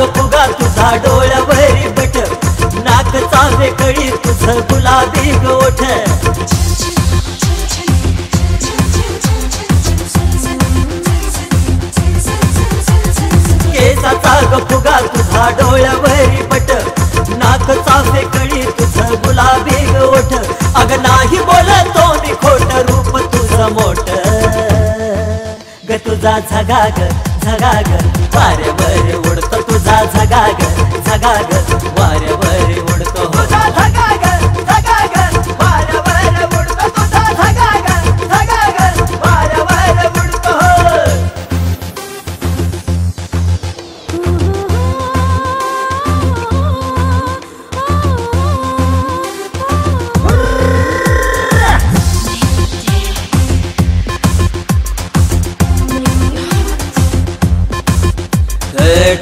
फुगा तुझा डोळ्यावरी बट नाक चावे कळी तुझं गुलाबी गोठ केसाचा ग फुगा तुझा डोळ्यावरी बट नाक चावे कळी तुझं गुलाबी गोठ अग नाही बोलतो मी खोट रूप तुझं मोठ ग तुझा झगाग झगाग वाऱ्यावर उडतो तुझा झगाग झगाग वाऱ्यावर उडतो तुझा झगाग झगाग वाऱ्यावर उडतो तुझा झगाग झगाग वाऱ्यावर उडतो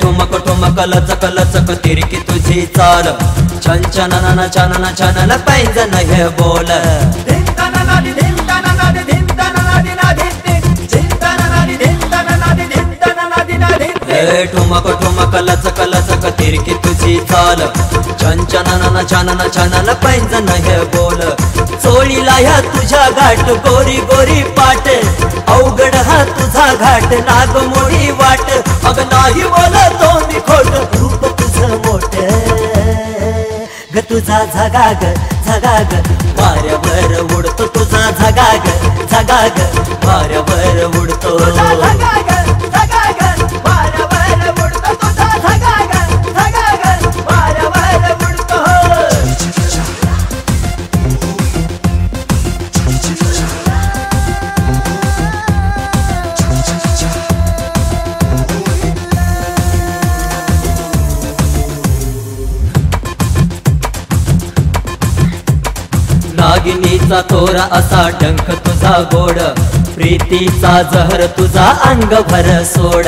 ठुमक ठुमक लचक लचक तिरकी तुझी चाल छन छनना छनना छनन पैंजन हे बोल ठुमक ठुमक लचक लचक तिरकी तुझी चाल छन छनना छनन छनन पैंजन हे बोल चोळीला ह्या तुझ्या घाट गोरी गोरी पाट अवघड हा तुझा घाट नागमोडी वाट अग नाही बोलतो मी खोट रूप तुझं मोठ ग तुझा झगाग झगाग वाऱ्यावर उडतो तुझा झगाग झगाग वाऱ्यावर उडतो झगाग झगाग वाऱ्यावर उडतो तुझा झगाग झगाग वाऱ्यावर उडतो नागिनीचा तोरा असा डंक तुझा गोड प्रीतीचा जहर तुझा अंग भर सोड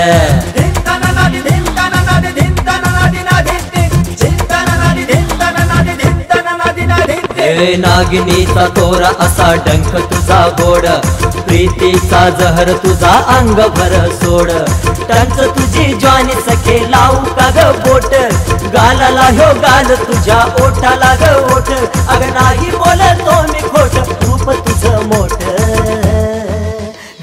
नागिनीचा तोरा असा डंक तुझा गोड प्रीतीचा जहर तुझा अंग भर सोड टंच तुझी ज्वानी सखे लावू का ग बोट गालाला ह्यो गाल तुझ्या ओठाला ग ओठ अग नाही बोलतो मी खोट रूप तुझं मोठ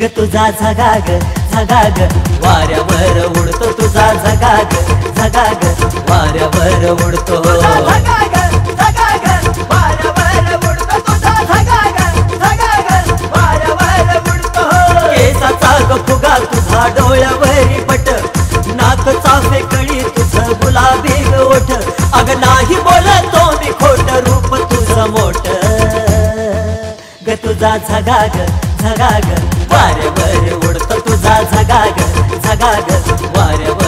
ग तुझा झगाग झगाग वाऱ्यावर उडतो तुझा झगाग झगाग वाऱ्यावर उडतो झगाग झगाग वाऱ्यावर उडतो तुझा झगाग झगाग वाऱ्यावर उडतो केसाचा ग फुगा तुझा डोळ्यावरी पट नाक चाफे कळी तुझं गुलाबी गोठ अग नाही बोलतो मी खोट रूप तुझं मोठ ग तुझा झगाग झगाग वाऱ्यावर उडतो तुझा झगाग झगाग वाऱ्यावर